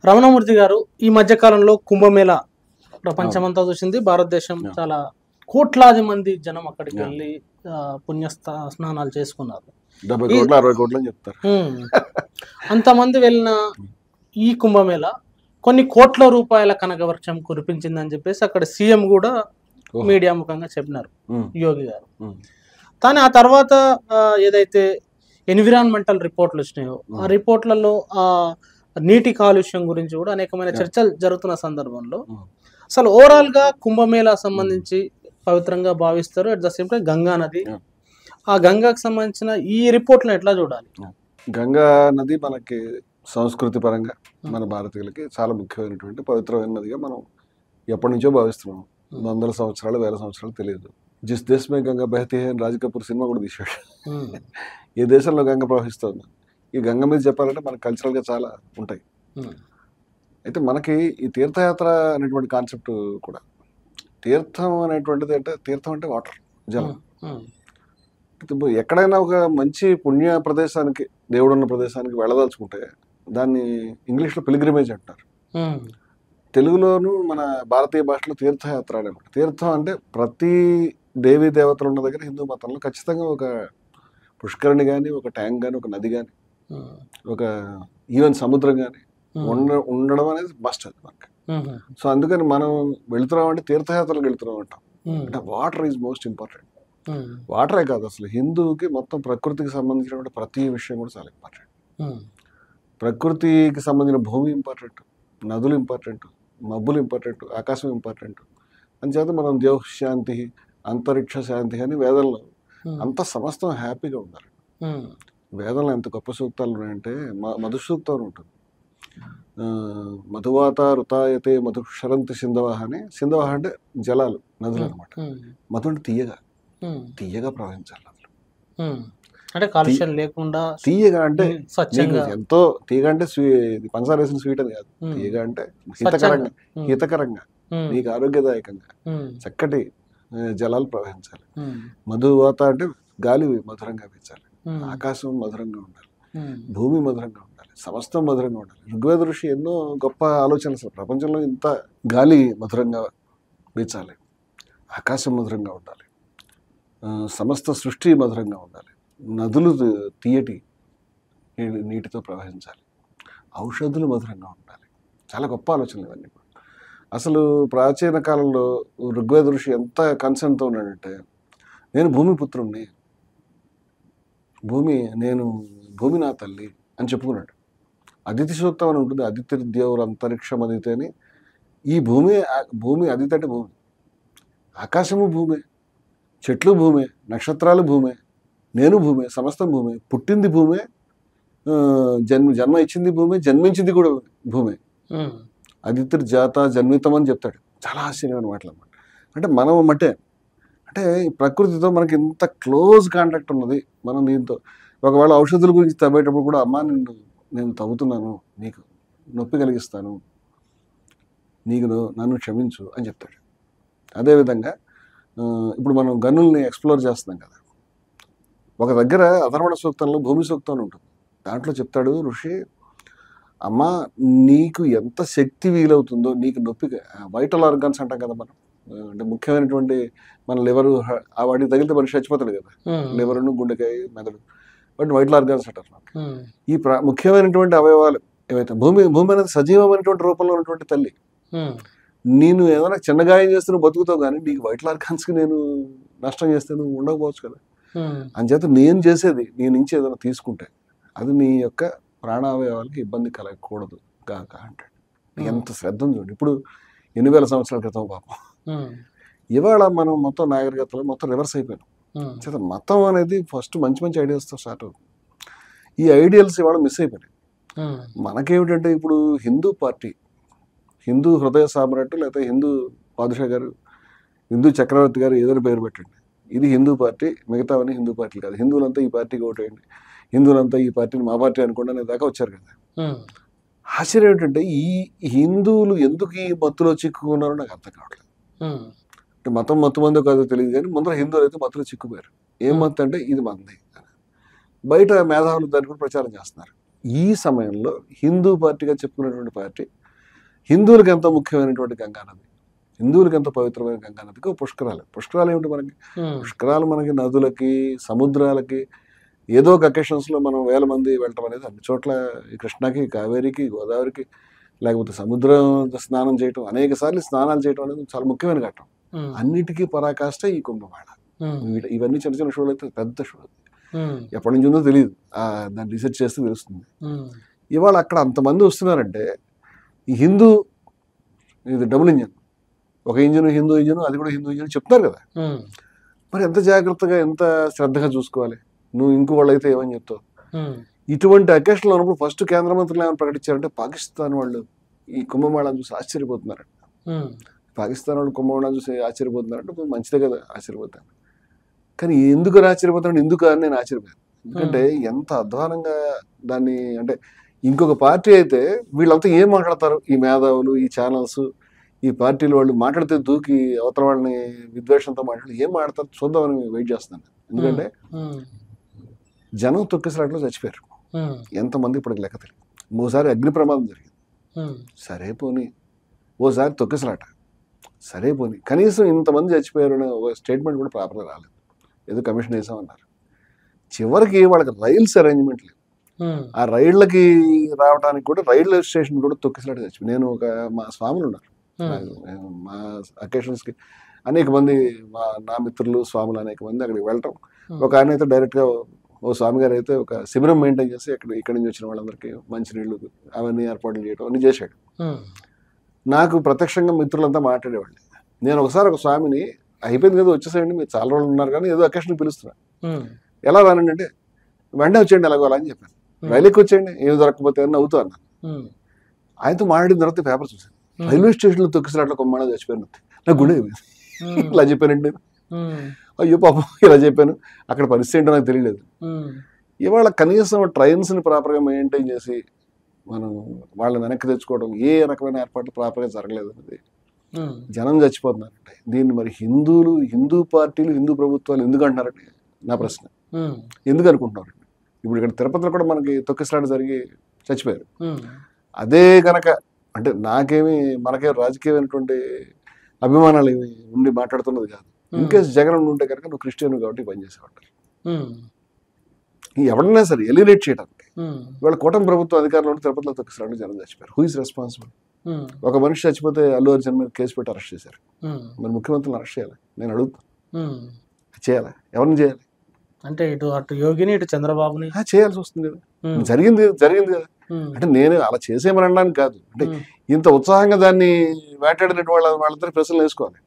రమణమూర్తి గారు ఈ మధ్య కాలంలో కుంభమేళ ప్రపంచమంతా చూసింది. భారతదేశం చాలా కోట్లాది మంది జనం అక్కడికి వెళ్ళి పుణ్య స్నానాలు చేసుకున్నారు. 70 కోట్ల 60 కోట్ల అని చెప్తారు. అంతమంది వెళ్ళిన ఈ కుంభమేళ కొన్ని కోట్ల రూపాయల కనకవర్షం కురిపించిందని చెప్పేసి అక్కడ సీఎం కూడా మీడియా ముఖంగా చెప్పినారు యోగి గారు. కానీ ఆ తర్వాత ఏదైతే ఎన్విరాన్మెంటల్ రిపోర్ట్లు వచ్చినాయో ఆ రిపోర్ట్లలో నీటి కాలుష్యం గురించి కూడా అనేకమైన చర్చలు జరుగుతున్న సందర్భంలో అసలు ఓవరాల్ గా కుంభమేళా సంబంధించి పవిత్రంగా భావిస్తారు. At the same time Ganga నది, ఆ గంగాకు సంబంధించిన ఈ రిపోర్ట్లను ఎట్లా చూడాలి? గంగా నది మనకి సంస్కృతి పరంగా మన భారతీయులకి చాలా ముఖ్యమైనటువంటి పవిత్రమైన నదిగా మనం ఎప్పటి నుంచో భావిస్తున్నాం. వందల సంవత్సరాలు, వేల సంవత్సరాలు తెలియదు. జిస్ దేశ్ మే గంగా బహతీ హై అని రాజ్ కపూర్ సినిమా కూడా తీశాడు. ఏ దేశంలో గంగ ప్రవహిస్తుంది. ఈ గంగ మీద చెప్పాలంటే మనకు కల్చరల్గా చాలా ఉంటాయి. అయితే మనకి ఈ తీర్థయాత్ర అనేటువంటి కాన్సెప్ట్ కూడా, తీర్థం అనేటువంటిది అంటే తీర్థం అంటే వాటర్, జలం. ఎక్కడైనా ఒక మంచి పుణ్య ప్రదేశానికి, దేవుడున్న ప్రదేశానికి వెళ్ళదలుచుకుంటే దాన్ని ఇంగ్లీష్లో పిలిగ్రిమేజ్ అంటారు. తెలుగులోను మన భారతీయ భాషలో తీర్థయాత్ర అని అంటారు. తీర్థం అంటే ప్రతి దేవీ దేవతలు ఉన్న దగ్గర హిందూ మతంలో ఖచ్చితంగా ఒక పుష్కరిణి కానీ, ఒక ట్యాంక్ కానీ, ఒక నది కానీ, ఒక ఈవెన్ సముద్రం కానీ ఉండడం అనేది మస్ట్ అది మనకి. సో అందుకని మనం వెళుతున్నాం అంటే తీర్థయాత్రలకు వెళుతున్నాం అంటాం. అంటే వాటర్ ఈజ్ మోస్ట్ ఇంపార్టెంట్. వాటరే కాదు, అసలు హిందువుకి మొత్తం ప్రకృతికి సంబంధించినటువంటి ప్రతి విషయం కూడా చాలా ఇంపార్టెంట్. ప్రకృతికి సంబంధించిన భూమి ఇంపార్టెంట్, నదులు ఇంపార్టెంట్, మబ్బులు ఇంపార్టెంట్, ఆకాశం ఇంపార్టెంట్. అందుచేత మనం దేవశాంతి, అంతరిక్ష శాంతి అని వేదంలో అంత సమస్తం హ్యాపీగా ఉండాలి. వేదంలో ఎంత గొప్ప సూక్తాలు ఉన్నాయంటే మధు సూక్తం ఉంటుంది. మధువాత రుతాయతే మధుక్షరంతి సింధవహ అని. సింధవహ అంటే జలాలు, నదులు అనమాట. మధు అంటే తీయగా, తీయగా ప్రవహించాలి నదులు. అంటే కాలుష్యం లేకుండా తీయగా అంటే ఎంతో తీయగా అంటే పంచదార వేసిన స్వీట్ అని కాదు. తీయగా అంటే హితకరంగా, హితకరంగా నీకు ఆరోగ్యదాయకంగా చక్కటి జలాలు ప్రవహించాలి. మధువాత అంటే గాలి మధురంగా వీచాలి, ఆకాశం మధురంగా ఉండాలి, భూమి మధురంగా ఉండాలి, సమస్తం మధురంగా ఉండాలి. ఋగ్వేద ఋషి ఎన్నో గొప్ప ఆలోచనలు. అసలు ప్రపంచంలో ఇంత గాలి మధురంగా వీచాలి, ఆకాశం మధురంగా ఉండాలి, సమస్త సృష్టి మధురంగా ఉండాలి, నదులు తీయటి నీటితో ప్రవహించాలి, ఔషధులు మధురంగా ఉండాలి. చాలా గొప్ప ఆలోచనలు ఇవన్నీ కూడా. అసలు ప్రాచీన కాలంలో ఋగ్వేద ఋషి ఎంత కన్సర్న్తో ఉన్నాడంటే, నేను భూమిపుత్రుణ్ణి, భూమి నా తల్లి అని చెప్పుకున్నాడు. అదితి సూక్తం అని ఉంటుంది. అదితిర్దేవురు అంతరిక్షం అదితి అని. ఈ భూమి అదితి అంటే భూమి, ఆకాశము భూమే, చెట్లు భూమే, నక్షత్రాలు భూమే, నేను భూమే, సమస్తం భూమే, పుట్టింది భూమే, జన్మ ఇచ్చింది భూమే, జన్మించింది కూడా భూమే. అదితిర్జాత జన్మితం అని చెప్తాడు. చాలా ఆశ్చర్యమైన మాటలు అన్నమాట. అంటే మనం అంటే ప్రకృతితో మనకి ఇంత క్లోజ్ కాంటాక్ట్ ఉన్నది. మనం దీంతో ఒకవేళ ఔషధుల గురించి తవ్వేటప్పుడు కూడా, అమ్మ నేను తవ్వుతున్నాను, నీకు నొప్పి కలిగిస్తాను, నన్ను క్షమించు అని చెప్తాడు. అదేవిధంగా ఇప్పుడు మనం గనుల్ని ఎక్స్ప్లోర్ చేస్తున్నాం కదా, ఒక దగ్గర అథర్వణ సూక్తంలో భూమి సూక్తం ఉంటుంది. దాంట్లో చెప్తాడు ఋషి, అమ్మ నీకు ఎంత శక్తి వీలవుతుందో, నీకు నొప్పి, వైటల్ ఆర్గాన్స్ అంటాం కదా మనం, అంటే ముఖ్యమైనటువంటి మన లివరు, వాటికి తగిలితే మనిషి చచ్చిపోతాడు కదా, లివరును, గుండెకాయ, మెదడు, వాటి వైటల్ ఆర్గాన్స్ అంటారు. ఈ ముఖ్యమైనటువంటి అవయవాలు ఏవైతే, భూమి అనేది సజీవమైనటువంటి రూపంలో ఉన్నటువంటి తల్లి. నేను ఏదైనా చిన్న గాయం చేస్తే నువ్వు బతుకుతావు, కానీ నీకు వైటల్ ఆర్గాన్స్కి నేను నష్టం చేస్తే నువ్వు ఉండకపోవచ్చు కదా. అంచేత నేను చేసేది, నీ నుంచి ఏదైనా తీసుకుంటే అది నీ యొక్క ప్రాణావయవాలకి ఇబ్బంది కలగకూడదు కాక అంటాడు. ఎంత శ్రద్ధ చూడండి. ఇప్పుడు 8,000 సంవత్సరాల క్రితం పాపం. ఇవాళ మనం మొత్తం నాగరికతలో మొత్తం రివర్స్ అయిపోయినాం. చేత మతం అనేది ఫస్ట్ మంచి మంచి ఐడియాస్తో స్టార్ట్ అవుతుంది. ఈ ఐడియల్స్ ఇవాళ మిస్ అయిపోయినాయి. మనకేమిటంటే ఇప్పుడు హిందూ పార్టీ, హిందూ హృదయ సామ్రాట్, లేకపోతే హిందూ పాదుషా గారు, హిందూ చక్రవర్తి గారు, ఏదైనా పేరు పెట్టండి, ఇది హిందూ పార్టీ, మిగతావన్నీ హిందూ పార్టీలు కాదు, హిందువులంతా ఈ పార్టీకి ఓటేయండి, హిందువులంతా ఈ పార్టీని మా పార్టీ అనుకోండి అనే దాకా వచ్చారు కదా. ఆశ్చర్యం ఏంటంటే ఈ హిందువులు ఎందుకు ఈ మత్తులో చిక్కుకున్నారో నాకు అర్థం కావట్లేదు. అంటే మతం మందో కాదో తెలియదు, కానీ ముందర హిందువులు అయితే మత్తులో చిక్కుపోయారు. ఏం మత్తు అంటే ఇది మంది, బయట మేధావులు దాని కూడా ప్రచారం చేస్తున్నారు. ఈ సమయంలో హిందూ పార్టీగా చెప్పుకునేటువంటి పార్టీ హిందువులకు ఎంతో ముఖ్యమైనటువంటి గంగానది, హిందువులకు ఎంతో పవిత్రమైన గంగానదికి పుష్కరాలు ఏమిటి మనకి? పుష్కరాలు మనకి నదులకి, సముద్రాలకి ఏదో ఒక అకేషన్స్లో మనం వేల మంది వెళ్ళటం అనేది అన్ని చోట్ల, ఈ కృష్ణాకి, కావేరికి, గోదావరికి, లేకపోతే సముద్రం స్నానం చేయటం, అనేక సార్లు స్నానాలు చేయటం అనేది చాలా ముఖ్యమైన ఘట్టం. అన్నిటికీ పరాకాష్ట ఈ కుంభమేళ. ఇవన్నీ చిన్న చిన్న షోలు అయితే పెద్ద షో, ఎప్పటి నుంచి ఉందో తెలియదు, దాన్ని రీసెర్చ్ చేస్తే తెలుస్తుంది. ఇవాళ అక్కడ అంతమంది వస్తున్నారంటే ఈ హిందూ, ఇది డబుల్ ఇంజన్, ఒక ఇంజన్ హిందూ ఇంజన్, అది కూడా హిందూ ఇంజన్ చెప్తున్నారు కదా, మరి ఎంత జాగ్రత్తగా ఎంత శ్రద్ధగా చూసుకోవాలి. నువ్వు ఇంకో వాళ్ళు అయితే ఏమని చెప్తావు? ఇటువంటి అకేషన్లో ఉన్నప్పుడు ఫస్ట్ కేంద్ర మంత్రులు ఏమైనా ప్రకటించారంటే పాకిస్తాన్ వాళ్ళు ఈ కుంభమేళాను చూసి ఆశ్చర్యపోతున్నారంట. పాకిస్తాన్ వాళ్ళు కుంభమేళాను చూసి ఆశ్చర్యపోతున్నారంటే మంచిదే కదా, ఆశ్చర్యపోతాను. కానీ ఎందుకు ఆశ్చర్యపోతాను, ఎందుకు అని నేను ఆశ్చర్యపోయాను. ఎందుకంటే ఎంత అధ్వానంగా దాన్ని, అంటే ఇంకొక పార్టీ అయితే వీళ్ళంతా ఏం మాట్లాడతారు, ఈ మేధావులు, ఈ ఛానల్స్, ఈ పార్టీలు వాళ్ళు మాట్లాడితే దూకి అవతల వాళ్ళని విద్వేషంతో మాట్లాడి ఏం మాట్లాడతారు చూద్దామని వెయిట్ చేస్తున్నాను. ఎందుకంటే జనం తొక్కిసలాట్లో చచ్చిపోయారు ఎంతమంది ఇప్పటికి లెక్క తెలియదు. ఓసారి అగ్ని ప్రమాదం జరిగింది, సరే పోనీ, ఓసారి తొక్కిసలాట, సరే పోనీ, కనీసం ఇంతమంది చచ్చిపోయారు అనే ఒక స్టేట్మెంట్ కూడా ప్రాపర్గా రాలేదు, ఏదో కమిషన్ వేసామన్నారు. చివరికి వాళ్ళకి రైల్స్ అరేంజ్మెంట్ లేదు, ఆ రైళ్లకి రావడానికి కూడా రైల్వే స్టేషన్ కూడా తొక్కిసలాట చచ్చిపోయి. నేను మా స్వాములు ఉన్నారు, మా అకేషన్స్కి అనేక మంది నా మిత్రులు స్వాములు అనేక మంది అక్కడికి వెళ్ళటం. ఒక ఆయన అయితే డైరెక్ట్గా, ఓ స్వామి గారు అయితే ఒక శిబిరం మెయింటైన్ చేసి ఇక్కడి నుంచి వచ్చిన వాళ్ళందరికీ మంచినీళ్ళు అవన్నీ ఏర్పాట్లు చేయడం అన్ని చేశాడు. నాకు ప్రత్యక్షంగా మిత్రులంతా మాట్లాడేవాళ్ళు. నేను ఒకసారి ఒక స్వామిని, అయిపోయింది కదా వచ్చేసేయండి మీరు చాలా రోజులు ఉన్నారు కానీ ఏదో అకేషన్కి పిలుస్తున్నా, ఎలా రానండి అంటే వెంటనే వచ్చేయండి ఎలాగో అలా అని చెప్పాను. రైలుకి వచ్చేయండి, ఏమి దొరకకపోతే అని నవ్వుతూ అన్నాను. ఆయనతో మాట్లాడిన తర్వాత పేపర్ చూశాను, రైల్వే స్టేషన్లో తొక్కిసలాట్లో కొమ్మడా చచ్చిపోయాను. నాకు గుండె ఇలా చెప్పానండి, అయ్యో పాపం ఇలా చెప్పాను, అక్కడ పరిస్థితి ఏంటో నాకు తెలియలేదు. ఇవాళ కనీసం ట్రైన్స్ని ప్రాపర్గా మెయింటైన్ చేసి మనం వాళ్ళని వెనక్కి తెచ్చుకోవడం, ఏ రకమైన ఏర్పాట్లు ప్రాపర్గా జరగలేదు అనేది జనం చచ్చిపోతున్నారంటే దీన్ని మరి హిందువులు, హిందూ పార్టీలు, హిందూ ప్రభుత్వాలు ఎందుకు అంటున్నారండి నా ప్రశ్న. ఎందుకు అనుకుంటున్నారండి? ఇప్పుడు ఇక్కడ తిరుపతిలో కూడా మనకి తొక్కిసలాట జరిగి చచ్చిపోయారు. అదే కనుక అంటే మనకే రాజకీయమైనటువంటి అభిమానాలు ఏమి ఉండి మాట్లాడుతున్నది కాదు. ఇన్కేస్ జగన్ ఉంటే కనుక నువ్వు క్రిస్టియన్ కాబట్టి పనిచేసేవాడు. ఎవరైనా సరే ఎలినేట్ చేయడానికి ఇవాళ కూటమి ప్రభుత్వం అధికారంలో తిరుపతిలో తొక్కిసలాట జనం చచ్చిపోయారు. Who is responsible? ఒక మనిషి చచ్చిపోతే అల్లు అర్జున్ మీద కేసు పెట్టి అరెస్ట్ చేశారు. మరి ముఖ్యమంత్రిని అరెస్ట్ చేయాలి, నేను అడుగుతాను. చేయాలా? ఎవరిని చేయాలి? అంటే అటు యోగిని, ఇటు చంద్రబాబుని చేయాల్సి వస్తుంది కదా. జరిగింది కదా. అంటే నేను అలా చేసేమని అనడానికి కాదు, అంటే ఇంత ఉత్సాహంగా దాన్ని వేటాడినట్టు వాళ్ళందరూ ప్రశ్నలు వేసుకోవాలి.